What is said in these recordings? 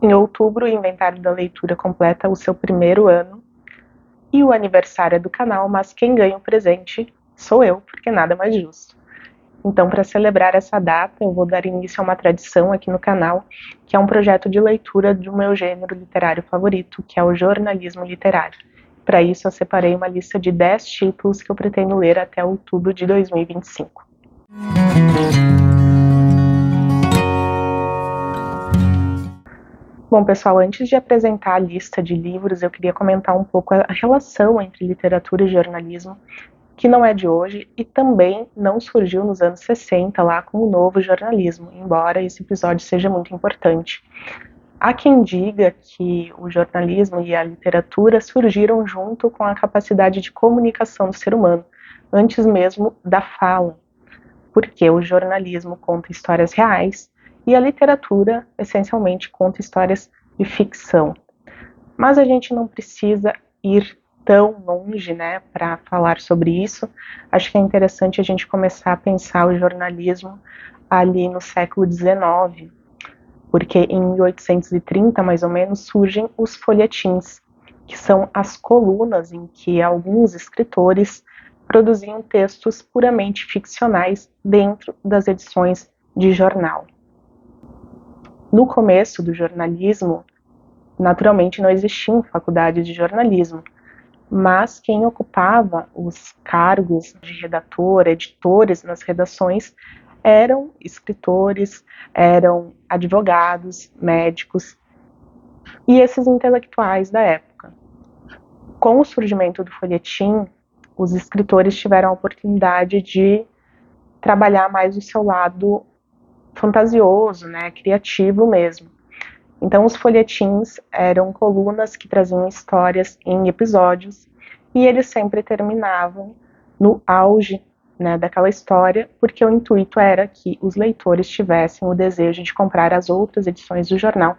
Em outubro, o Inventário da Leitura completa o seu primeiro ano e o aniversário é do canal, mas quem ganha o presente sou eu, porque nada mais justo. Então, para celebrar essa data, eu vou dar início a uma tradição aqui no canal, que é um projeto de leitura do meu gênero literário favorito, que é o jornalismo literário. Para isso, eu separei uma lista de 10 títulos que eu pretendo ler até outubro de 2025. Bom, pessoal, antes de apresentar a lista de livros, eu queria comentar um pouco a relação entre literatura e jornalismo, que não é de hoje e também não surgiu nos anos 60 lá com o novo jornalismo, embora esse episódio seja muito importante. Há quem diga que o jornalismo e a literatura surgiram junto com a capacidade de comunicação do ser humano, antes mesmo da fala, porque o jornalismo conta histórias reais e a literatura, essencialmente, conta histórias de ficção. Mas a gente não precisa ir tão longe, né, para falar sobre isso. Acho que é interessante a gente começar a pensar o jornalismo ali no século XIX, porque em 1830, mais ou menos, surgem os folhetins, que são as colunas em que alguns escritores produziam textos puramente ficcionais dentro das edições de jornal. No começo do jornalismo, naturalmente não existiam faculdades de jornalismo, mas quem ocupava os cargos de redator, editores nas redações, eram escritores, eram advogados, médicos e esses intelectuais da época. Com o surgimento do folhetim, os escritores tiveram a oportunidade de trabalhar mais o seu lado fantasioso, né, criativo mesmo. Então, os folhetins eram colunas que traziam histórias em episódios e eles sempre terminavam no auge, né, daquela história, porque o intuito era que os leitores tivessem o desejo de comprar as outras edições do jornal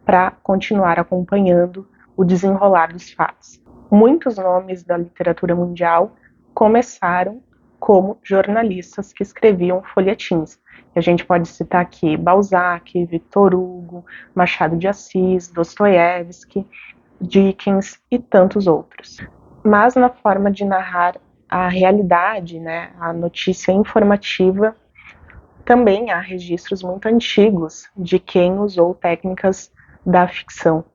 para continuar acompanhando o desenrolar dos fatos. Muitos nomes da literatura mundial começaram como jornalistas que escreviam folhetins. A gente pode citar aqui Balzac, Victor Hugo, Machado de Assis, Dostoiévski, Dickens e tantos outros. Mas na forma de narrar a realidade, né, a notícia informativa, também há registros muito antigos de quem usou técnicas da ficção.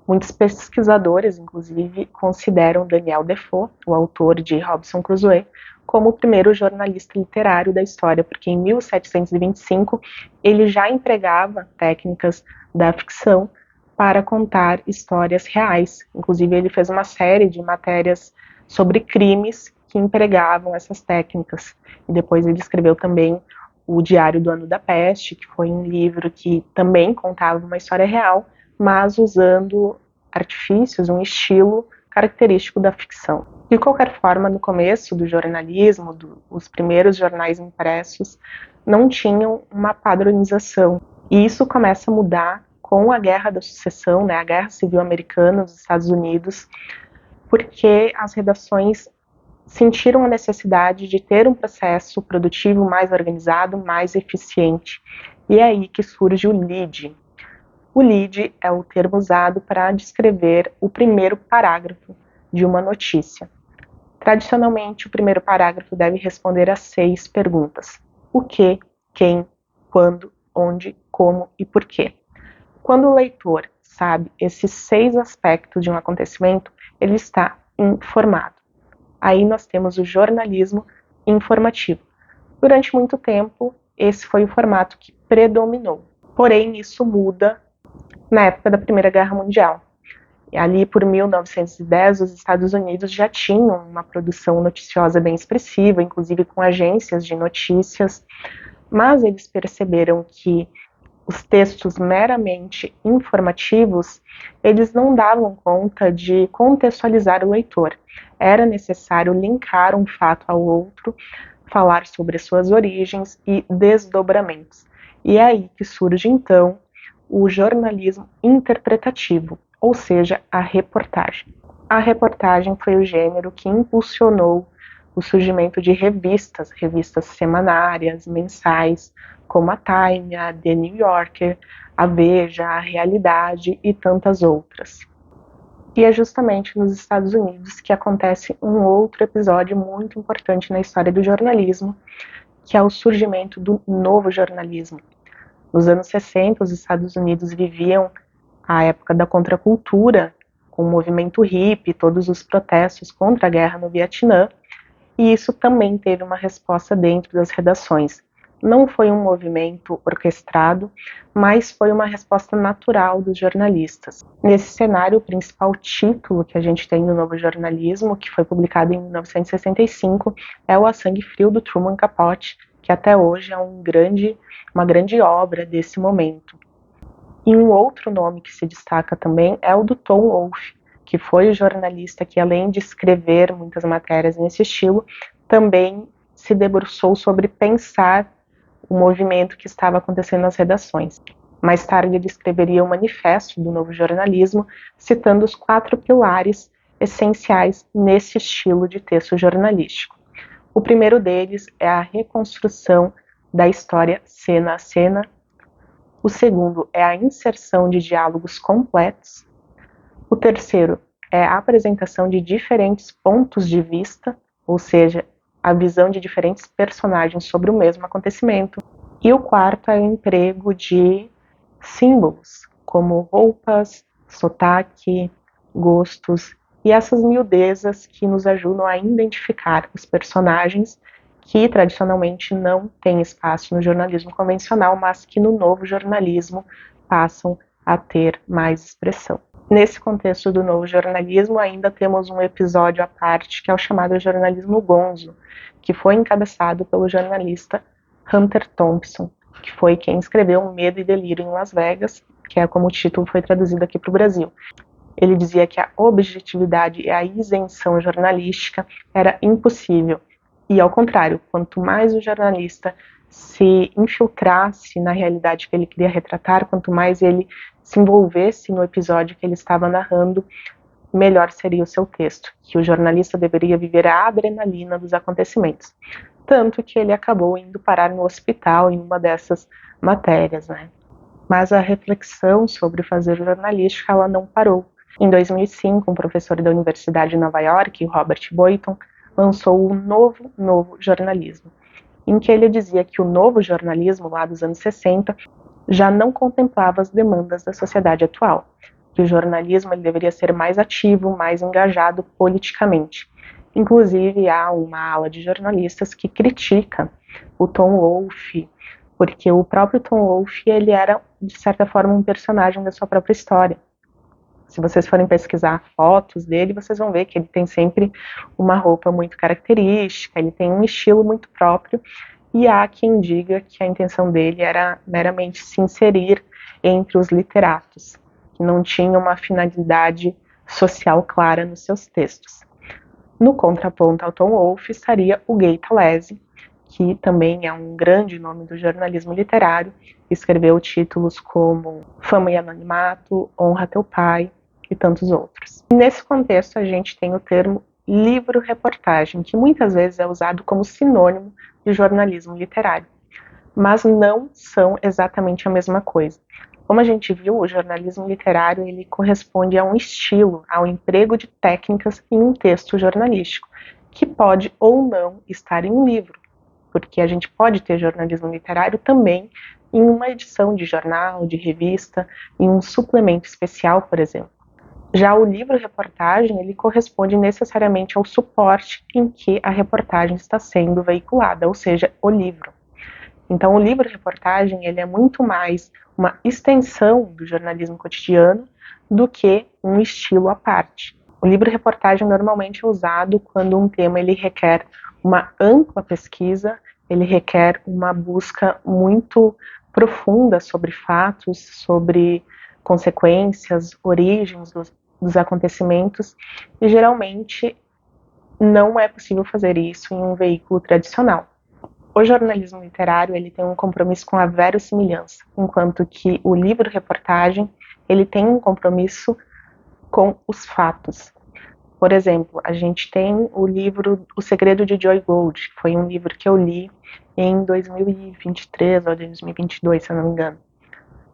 Muitos pesquisadores, inclusive, consideram Daniel Defoe, o autor de Robinson Crusoe, como o primeiro jornalista literário da história, porque em 1725 ele já empregava técnicas da ficção para contar histórias reais. Inclusive, ele fez uma série de matérias sobre crimes que empregavam essas técnicas. E depois ele escreveu também o Diário do Ano da Peste, que foi um livro que também contava uma história real, mas usando artifícios, um estilo característico da ficção. De qualquer forma, no começo do jornalismo, os primeiros jornais impressos não tinham uma padronização. E isso começa a mudar com a Guerra da Sucessão, né, a Guerra Civil Americana dos Estados Unidos, porque as redações sentiram a necessidade de ter um processo produtivo mais organizado, mais eficiente. E é aí que surge o lead. O lead é o termo usado para descrever o primeiro parágrafo de uma notícia. Tradicionalmente, o primeiro parágrafo deve responder a 6 perguntas: o que, quem, quando, onde, como e por quê. Quando o leitor sabe esses 6 aspectos de um acontecimento, ele está informado. Aí nós temos o jornalismo informativo. Durante muito tempo, esse foi o formato que predominou. Porém, isso muda na época da Primeira Guerra Mundial. E ali por 1910, os Estados Unidos já tinham uma produção noticiosa bem expressiva, inclusive com agências de notícias, mas eles perceberam que os textos meramente informativos, eles não davam conta de contextualizar o leitor. Era necessário linkar um fato ao outro, falar sobre suas origens e desdobramentos. E é aí que surge, então, o jornalismo interpretativo, ou seja, a reportagem. A reportagem foi o gênero que impulsionou o surgimento de revistas semanárias, mensais, como a Time, a The New Yorker, a Veja, a Realidade e tantas outras. E é justamente nos Estados Unidos que acontece um outro episódio muito importante na história do jornalismo, que é o surgimento do novo jornalismo. Nos anos 60, os Estados Unidos viviam a época da contracultura, com o movimento hippie, todos os protestos contra a guerra no Vietnã, e isso também teve uma resposta dentro das redações. Não foi um movimento orquestrado, mas foi uma resposta natural dos jornalistas. Nesse cenário, o principal título que a gente tem no Novo Jornalismo, que foi publicado em 1965, é o A Sangue Frio, do Truman Capote, que até hoje é uma grande obra desse momento. E um outro nome que se destaca também é o do Tom Wolfe, que foi o jornalista que, além de escrever muitas matérias nesse estilo, também se debruçou sobre pensar o movimento que estava acontecendo nas redações. Mais tarde, ele escreveria o Manifesto do Novo Jornalismo, citando os 4 pilares essenciais nesse estilo de texto jornalístico. O primeiro deles é a reconstrução da história cena a cena. O segundo é a inserção de diálogos completos. O terceiro é a apresentação de diferentes pontos de vista, ou seja, a visão de diferentes personagens sobre o mesmo acontecimento. E o quarto é o emprego de símbolos, como roupas, sotaque, gostos e essas miudezas que nos ajudam a identificar os personagens que tradicionalmente não têm espaço no jornalismo convencional, mas que no novo jornalismo passam a ter mais expressão. Nesse contexto do novo jornalismo, ainda temos um episódio à parte, que é o chamado jornalismo gonzo, que foi encabeçado pelo jornalista Hunter Thompson, que foi quem escreveu Um Medo e Delírio em Las Vegas, que é como o título foi traduzido aqui para o Brasil. Ele dizia que a objetividade e a isenção jornalística era impossível. E, ao contrário, quanto mais o jornalista se infiltrasse na realidade que ele queria retratar, quanto mais ele se envolvesse no episódio que ele estava narrando, melhor seria o seu texto, que o jornalista deveria viver a adrenalina dos acontecimentos. Tanto que ele acabou indo parar no hospital em uma dessas matérias, né? Mas a reflexão sobre fazer jornalística, ela não parou. Em 2005, um professor da Universidade de Nova York, Robert Boynton, lançou o Novo Jornalismo, em que ele dizia que o novo jornalismo, lá dos anos 60, já não contemplava as demandas da sociedade atual, que o jornalismo ele deveria ser mais ativo, mais engajado politicamente. Inclusive, há uma ala de jornalistas que critica o Tom Wolfe, porque o próprio Tom Wolfe ele era, de certa forma, um personagem da sua própria história. Se vocês forem pesquisar fotos dele, vocês vão ver que ele tem sempre uma roupa muito característica, ele tem um estilo muito próprio, e há quem diga que a intenção dele era meramente se inserir entre os literatos, que não tinha uma finalidade social clara nos seus textos. No contraponto ao Tom Wolfe estaria o Gay Talese, que também é um grande nome do jornalismo literário, escreveu títulos como Fama e Anonimato, Honra Teu Pai e tantos outros. Nesse contexto, a gente tem o termo livro-reportagem, que muitas vezes é usado como sinônimo de jornalismo literário, mas não são exatamente a mesma coisa. Como a gente viu, o jornalismo literário ele corresponde a um estilo, ao emprego de técnicas em um texto jornalístico, que pode ou não estar em um livro, porque a gente pode ter jornalismo literário também em uma edição de jornal, de revista, em um suplemento especial, por exemplo. Já o livro-reportagem, ele corresponde necessariamente ao suporte em que a reportagem está sendo veiculada, ou seja, o livro. Então, o livro-reportagem, ele é muito mais uma extensão do jornalismo cotidiano do que um estilo à parte. O livro-reportagem normalmente é usado quando um tema ele requer uma ampla pesquisa, ele requer uma busca muito profunda sobre fatos, sobre consequências, origens dos acontecimentos, e geralmente não é possível fazer isso em um veículo tradicional. O jornalismo literário ele tem um compromisso com a verossimilhança, enquanto que o livro-reportagem ele tem um compromisso com os fatos. Por exemplo, a gente tem o livro O Segredo de Joy Gold, que foi um livro que eu li em 2023 ou 2022, se eu não me engano.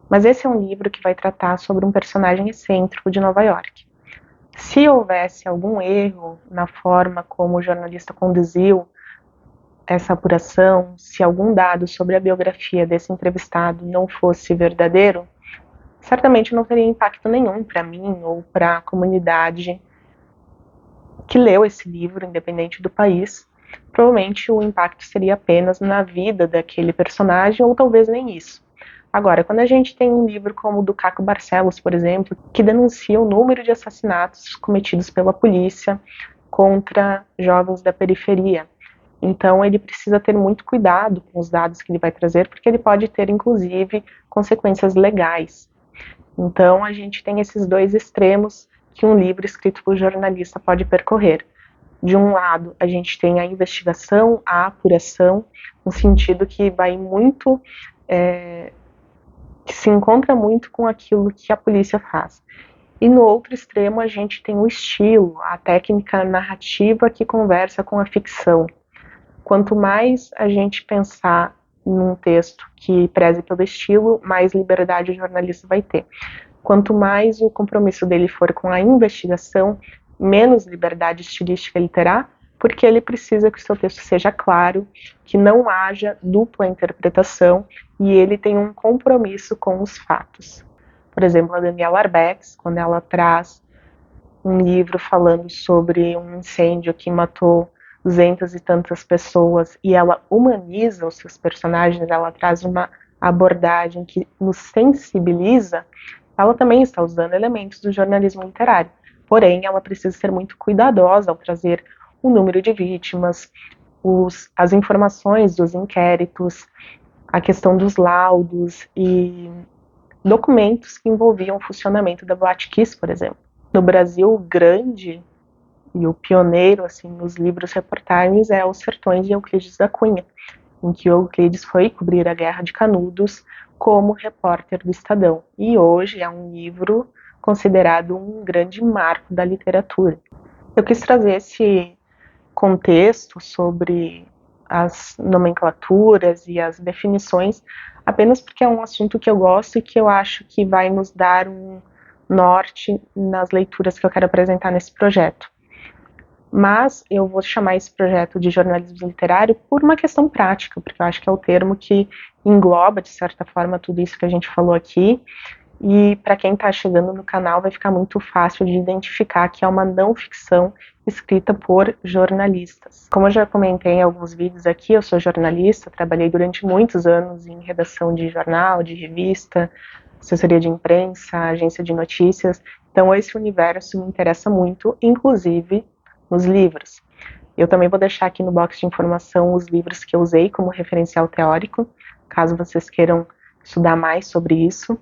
Mas esse é um livro que vai tratar sobre um personagem excêntrico de Nova York. Se houvesse algum erro na forma como o jornalista conduziu essa apuração, se algum dado sobre a biografia desse entrevistado não fosse verdadeiro, certamente não teria impacto nenhum para mim ou para a comunidade que leu esse livro, independente do país. Provavelmente o impacto seria apenas na vida daquele personagem, ou talvez nem isso. Agora, quando a gente tem um livro como o do Caco Barcelos, por exemplo, que denuncia o número de assassinatos cometidos pela polícia contra jovens da periferia, então ele precisa ter muito cuidado com os dados que ele vai trazer, porque ele pode ter, inclusive, consequências legais. Então a gente tem esses dois extremos que um livro escrito por jornalista pode percorrer. De um lado, a gente tem a investigação, a apuração, no sentido que vai muito, que se encontra muito com aquilo que a polícia faz. E no outro extremo, a gente tem o estilo, a técnica narrativa que conversa com a ficção. Quanto mais a gente pensar num texto que preze pelo estilo, mais liberdade o jornalista vai ter. Quanto mais o compromisso dele for com a investigação, menos liberdade estilística ele terá, porque ele precisa que o seu texto seja claro, que não haja dupla interpretação e ele tem um compromisso com os fatos. Por exemplo, a Daniela Arbex, quando ela traz um livro falando sobre um incêndio que matou 200 e tantas pessoas e ela humaniza os seus personagens, ela traz uma abordagem que nos sensibiliza, ela também está usando elementos do jornalismo literário. Porém, ela precisa ser muito cuidadosa ao trazer o número de vítimas, as informações dos inquéritos, a questão dos laudos e documentos que envolviam o funcionamento da Boate Kiss, por exemplo. No Brasil, o grande e o pioneiro assim, nos livros reportagens é Os Sertões de Euclides da Cunha, em que Euclides foi cobrir a Guerra de Canudos como repórter do Estadão. E hoje é um livro considerado um grande marco da literatura. Eu quis trazer esse contexto sobre as nomenclaturas e as definições apenas porque é um assunto que eu gosto e que eu acho que vai nos dar um norte nas leituras que eu quero apresentar nesse projeto. Mas eu vou chamar esse projeto de jornalismo literário por uma questão prática, porque eu acho que é o termo que engloba, de certa forma, tudo isso que a gente falou aqui, e para quem está chegando no canal vai ficar muito fácil de identificar que é uma não ficção escrita por jornalistas. Como eu já comentei em alguns vídeos aqui, eu sou jornalista, trabalhei durante muitos anos em redação de jornal, de revista, assessoria de imprensa, agência de notícias, então esse universo me interessa muito, inclusive nos livros. Eu também vou deixar aqui no box de informação os livros que eu usei como referencial teórico, caso vocês queiram estudar mais sobre isso.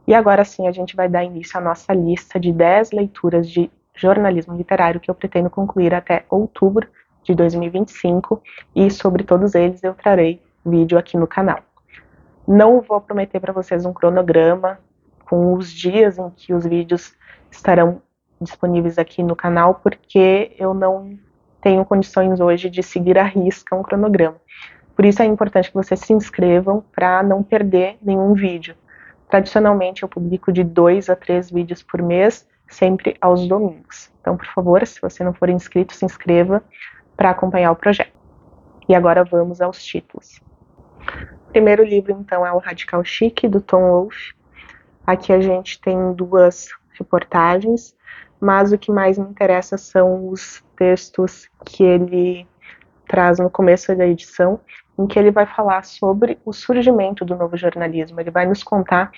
E agora sim a gente vai dar início à nossa lista de 10 leituras de jornalismo literário que eu pretendo concluir até outubro de 2025 e sobre todos eles eu trarei vídeo aqui no canal. Não vou prometer para vocês um cronograma com os dias em que os vídeos estarão disponíveis aqui no canal, porque eu não tenho condições hoje de seguir à risca um cronograma. Por isso é importante que vocês se inscrevam para não perder nenhum vídeo. Tradicionalmente eu publico de 2 a 3 vídeos por mês, sempre aos domingos. Então, por favor, se você não for inscrito, se inscreva para acompanhar o projeto. E agora vamos aos títulos. O primeiro livro, então, é O Radical Chic, do Tom Wolfe. Aqui a gente tem 2 reportagens, mas o que mais me interessa são os textos que ele traz no começo da edição, em que ele vai falar sobre o surgimento do novo jornalismo. Ele vai nos contar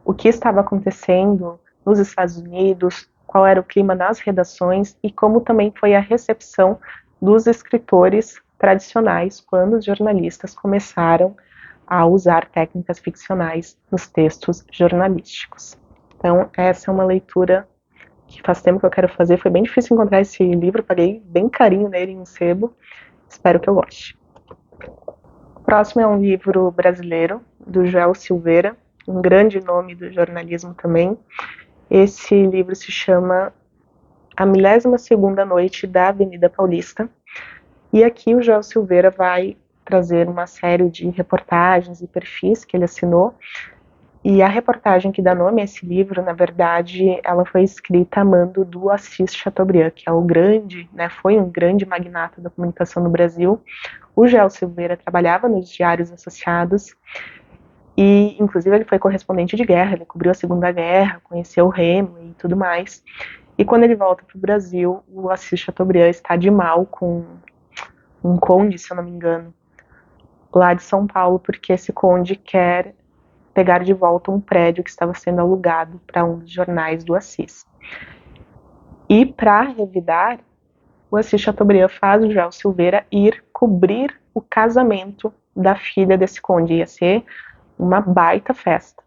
o que estava acontecendo nos Estados Unidos, qual era o clima nas redações e como também foi a recepção dos escritores tradicionais quando os jornalistas começaram a usar técnicas ficcionais nos textos jornalísticos. Então, essa é uma leitura que faz tempo que eu quero fazer. Foi bem difícil encontrar esse livro, paguei bem carinho nele em sebo. Espero que eu goste. O próximo é um livro brasileiro, do Joel Silveira, um grande nome do jornalismo também. Esse livro se chama a milésima segunda noite da Avenida Paulista. E aqui o Joel Silveira vai trazer uma série de reportagens e perfis que ele assinou. E a reportagem que dá nome a esse livro, na verdade, ela foi escrita a mando do Assis Chateaubriand, que é o grande, né, foi um grande magnata da comunicação no Brasil. O Joel Silveira trabalhava nos Diários Associados e, inclusive, ele foi correspondente de guerra, ele cobriu a Segunda Guerra, conheceu o Remo e tudo mais. E quando ele volta para o Brasil, o Assis Chateaubriand está de mal com um conde, se eu não me engano, lá de São Paulo, porque esse conde quer pegar de volta um prédio que estava sendo alugado para um dos jornais do Assis. E para revidar, o Assis Chateaubriand faz o Joel Silveira ir cobrir o casamento da filha desse conde. Ia ser uma baita festa.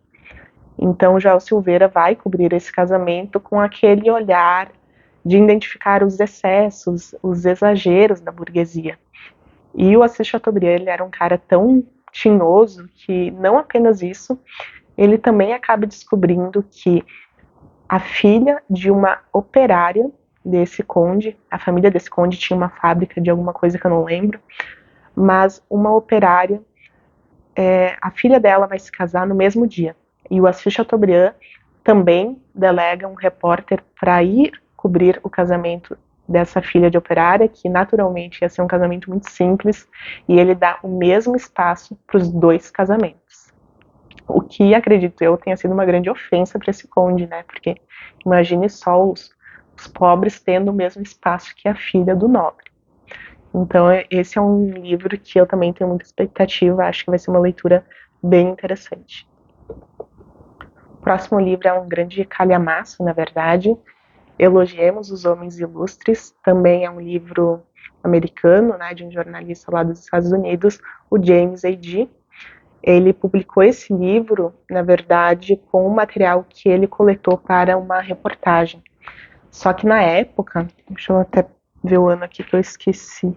Então o Joel Silveira vai cobrir esse casamento com aquele olhar de identificar os excessos, os exageros da burguesia. E o Assis Chateaubriand, ele era um cara tão tinhoso que não apenas isso, ele também acaba descobrindo que a filha de uma operária desse conde, a família desse conde tinha uma fábrica de alguma coisa que eu não lembro, mas uma operária, a filha dela vai se casar no mesmo dia. E o Assis Chateaubriand também delega um repórter para ir cobrir o casamento dessa filha de operária, que naturalmente ia ser um casamento muito simples, e ele dá o mesmo espaço para os dois casamentos. O que, acredito eu, tenha sido uma grande ofensa para esse conde, né? Porque imagine só os pobres tendo o mesmo espaço que a filha do nobre. Então, esse é um livro que eu também tenho muita expectativa, acho que vai ser uma leitura bem interessante. O próximo livro é um grande calhamaço, na verdade, Elogiemos os Homens Ilustres, também é um livro americano, né, de um jornalista lá dos Estados Unidos, o James A.G. Ele publicou esse livro, na verdade, com o material que ele coletou para uma reportagem. Só que na época, deixa eu até ver o ano aqui que eu esqueci,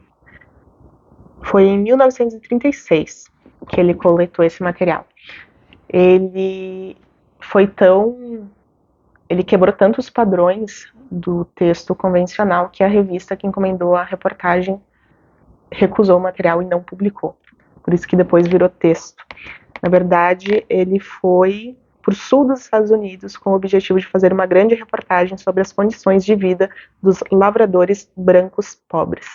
foi em 1936 que ele coletou esse material. Ele quebrou tanto os padrões do texto convencional que a revista que encomendou a reportagem recusou o material e não publicou. Por isso que depois virou texto. Na verdade, ele foi para o sul dos Estados Unidos com o objetivo de fazer uma grande reportagem sobre as condições de vida dos lavradores brancos pobres.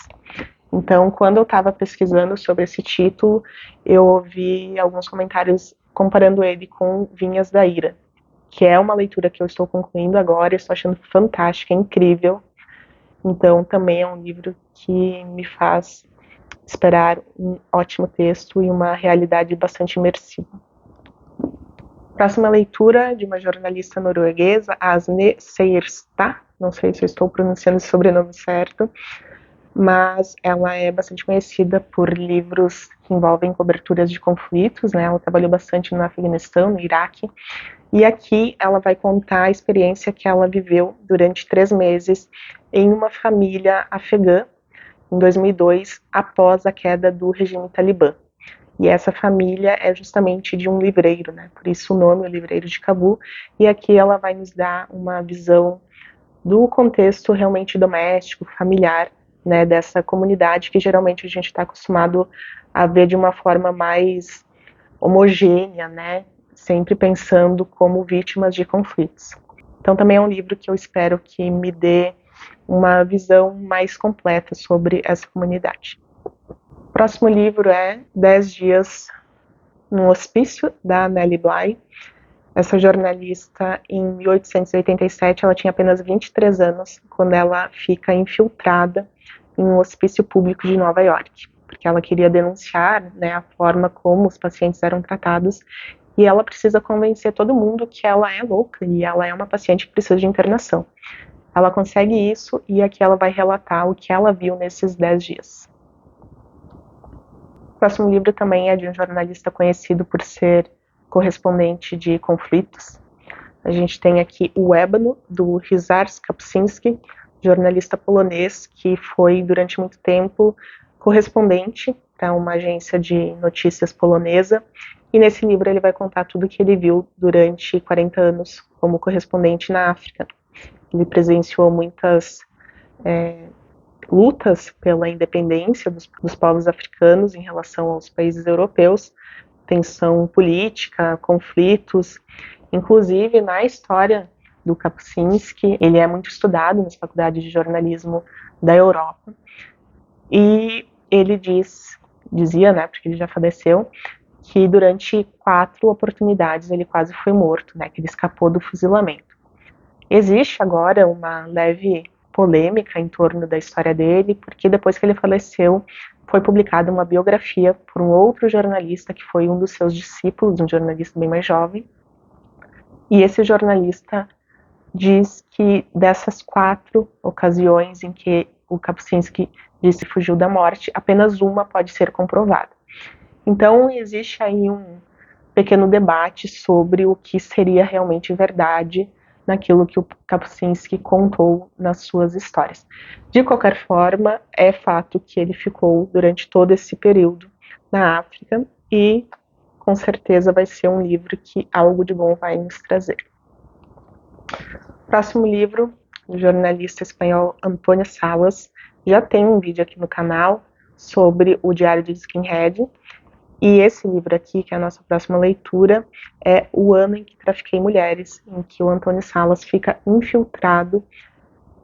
Então, quando eu estava pesquisando sobre esse título, eu ouvi alguns comentários comparando ele com Vinhas da Ira, que é uma leitura que eu estou concluindo agora, estou achando fantástica, incrível. Então, também é um livro que me faz esperar um ótimo texto e uma realidade bastante imersiva. Próxima leitura de uma jornalista norueguesa, Asne Seierstad, não sei se eu estou pronunciando esse sobrenome certo, mas ela é bastante conhecida por livros que envolvem coberturas de conflitos, né? Ela trabalhou bastante no Afeganistão, no Iraque, e aqui ela vai contar a experiência que ela viveu durante 3 meses em uma família afegã, em 2002, após a queda do regime talibã. E essa família é justamente de um livreiro, né? Por isso o nome, o Livreiro de Cabul. E aqui ela vai nos dar uma visão do contexto realmente doméstico, familiar, né? Dessa comunidade que geralmente a gente está acostumado a ver de uma forma mais homogênea, né? Sempre pensando como vítimas de conflitos. Então também é um livro que eu espero que me dê uma visão mais completa sobre essa comunidade. O próximo livro é 10 Dias no Hospício, da Nellie Bly. Essa jornalista, em 1887, ela tinha apenas 23 anos, quando ela fica infiltrada em um hospício público de Nova York, porque ela queria denunciar, né, a forma como os pacientes eram tratados, e ela precisa convencer todo mundo que ela é louca e ela é uma paciente que precisa de internação. Ela consegue isso e aqui ela vai relatar o que ela viu nesses 10 dias. O próximo livro também é de um jornalista conhecido por ser correspondente de conflitos. A gente tem aqui o Ébano, do Ryszard Kapczynski, jornalista polonês que foi durante muito tempo correspondente para uma agência de notícias polonesa. E nesse livro ele vai contar tudo o que ele viu durante 40 anos como correspondente na África. Ele presenciou muitas lutas pela independência dos povos africanos em relação aos países europeus, tensão política, conflitos, inclusive na história do Kapuscinski, ele é muito estudado nas faculdades de jornalismo da Europa, e ele dizia, né, porque ele já faleceu, que durante 4 oportunidades ele quase foi morto, né, que ele escapou do fuzilamento. Existe agora uma leve polêmica em torno da história dele, porque depois que ele faleceu, foi publicada uma biografia por um outro jornalista que foi um dos seus discípulos, um jornalista bem mais jovem, e esse jornalista diz que dessas 4 ocasiões em que o Kapuscinski disse que fugiu da morte, apenas uma pode ser comprovada. Então existe aí um pequeno debate sobre o que seria realmente verdade naquilo que o Kapuscinski contou nas suas histórias. De qualquer forma, é fato que ele ficou durante todo esse período na África e com certeza vai ser um livro que algo de bom vai nos trazer. Próximo livro, do jornalista espanhol Antônio Salas, já tem um vídeo aqui no canal sobre o Diário de Skinhead, e esse livro aqui, que é a nossa próxima leitura, é O Ano em que Trafiquei Mulheres, em que o Antônio Salas fica infiltrado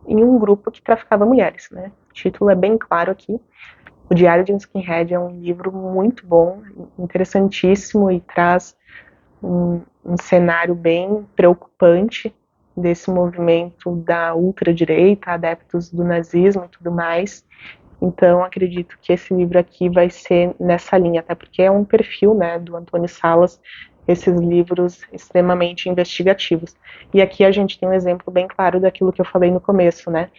em um grupo que traficava mulheres, né? O título é bem claro aqui. O Diário de Skinhead é um livro muito bom, interessantíssimo e traz um cenário bem preocupante desse movimento da ultradireita, adeptos do nazismo e tudo mais. Então, acredito que esse livro aqui vai ser nessa linha, até porque é um perfil, né, do Antônio Salas, esses livros extremamente investigativos. E aqui a gente tem um exemplo bem claro daquilo que eu falei no começo, né,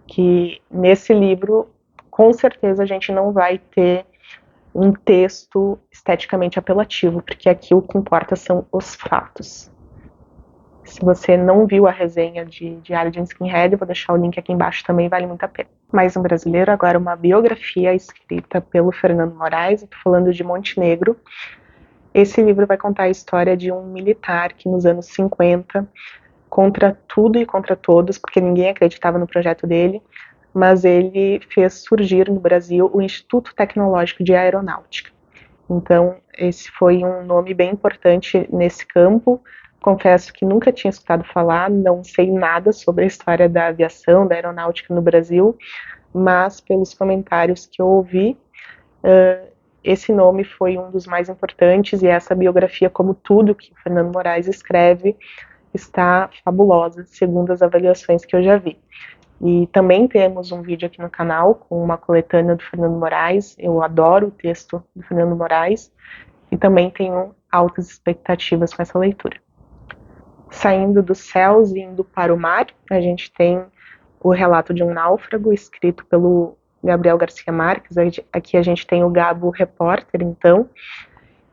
que nesse livro, com certeza a gente não vai ter um texto esteticamente apelativo, porque aqui o que importa são os fatos. Se você não viu a resenha de Diário de um Skinhead, eu vou deixar o link aqui embaixo também, vale muito a pena. Mais um brasileiro, agora uma biografia escrita pelo Fernando Moraes, estou falando de Montenegro. Esse livro vai contar a história de um militar que nos anos 50, contra tudo e contra todos, porque ninguém acreditava no projeto dele, mas ele fez surgir no Brasil o Instituto Tecnológico de Aeronáutica. Então, esse foi um nome bem importante nesse campo. Confesso que nunca tinha escutado falar, não sei nada sobre a história da aviação, da aeronáutica no Brasil, mas pelos comentários que eu ouvi, esse nome foi um dos mais importantes, e essa biografia, como tudo que o Fernando Moraes escreve, está fabulosa, segundo as avaliações que eu já vi. E também temos um vídeo aqui no canal com uma coletânea do Fernando Moraes. Eu adoro o texto do Fernando Moraes e também tenho altas expectativas com essa leitura. Saindo dos céus e indo para o mar, a gente tem o relato de um náufrago, escrito pelo Gabriel Garcia Marques. Aqui a gente tem o Gabo Repórter, então,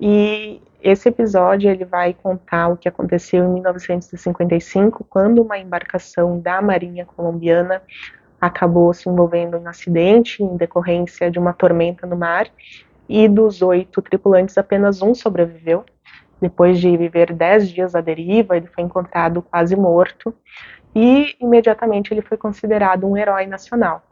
e esse episódio ele vai contar o que aconteceu em 1955, quando uma embarcação da Marinha Colombiana acabou se envolvendo em um acidente em decorrência de uma tormenta no mar, e dos 8 tripulantes apenas um sobreviveu. Depois de viver 10 dias à deriva, ele foi encontrado quase morto e imediatamente ele foi considerado um herói nacional.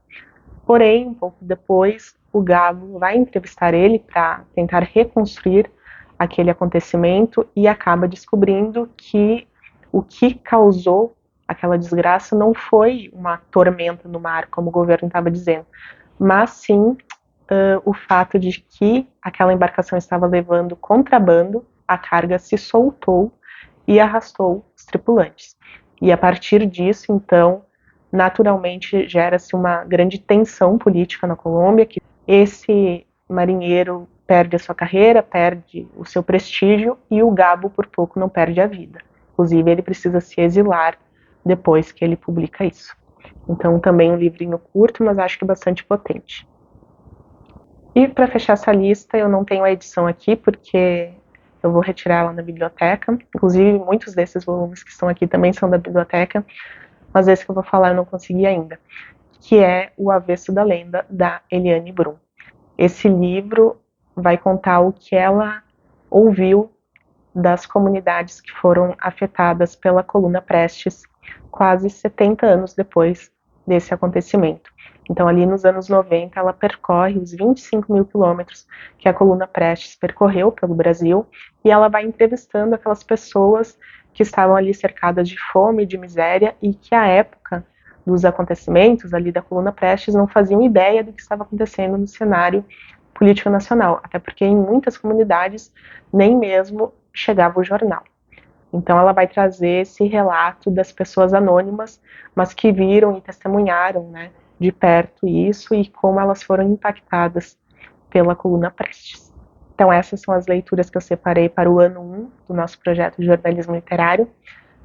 Porém, um pouco depois, o Gabo vai entrevistar ele para tentar reconstruir aquele acontecimento e acaba descobrindo que o que causou aquela desgraça não foi uma tormenta no mar, como o governo estava dizendo, mas sim o fato de que aquela embarcação estava levando contrabando, a carga se soltou e arrastou os tripulantes. E a partir disso, então, naturalmente gera-se uma grande tensão política na Colômbia, que esse marinheiro perde a sua carreira, perde o seu prestígio, e o Gabo por pouco não perde a vida. Inclusive, ele precisa se exilar depois que ele publica isso. Então, também um livrinho curto, mas acho que bastante potente. E para fechar essa lista, eu não tenho a edição aqui, porque eu vou retirar ela na biblioteca. Inclusive, muitos desses volumes que estão aqui também são da biblioteca, mas esse que eu vou falar eu não consegui ainda, que é O Avesso da Lenda, da Eliane Brum. Esse livro vai contar o que ela ouviu das comunidades que foram afetadas pela coluna Prestes, quase 70 anos depois desse acontecimento. Então, ali nos anos 90, ela percorre os 25 mil quilômetros que a coluna Prestes percorreu pelo Brasil, e ela vai entrevistando aquelas pessoas que estavam ali cercadas de fome, de miséria, e que à época dos acontecimentos ali da coluna Prestes não faziam ideia do que estava acontecendo no cenário político nacional, até porque em muitas comunidades nem mesmo chegava o jornal. Então ela vai trazer esse relato das pessoas anônimas, mas que viram e testemunharam, né, de perto isso e como elas foram impactadas pela coluna Prestes. Então essas são as leituras que eu separei para o ano 1 do nosso projeto de jornalismo literário.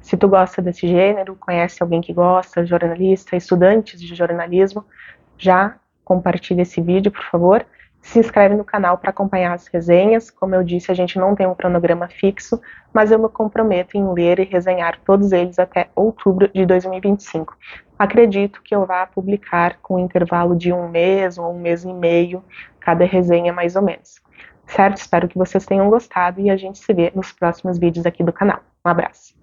Se tu gosta desse gênero, conhece alguém que gosta, jornalista, estudantes de jornalismo, já compartilha esse vídeo, por favor. Se inscreve no canal para acompanhar as resenhas. Como eu disse, a gente não tem um cronograma fixo, mas eu me comprometo em ler e resenhar todos eles até outubro de 2025. Acredito que eu vá publicar com um intervalo de um mês ou um mês e meio, cada resenha mais ou menos. Certo? Espero que vocês tenham gostado e a gente se vê nos próximos vídeos aqui do canal. Um abraço!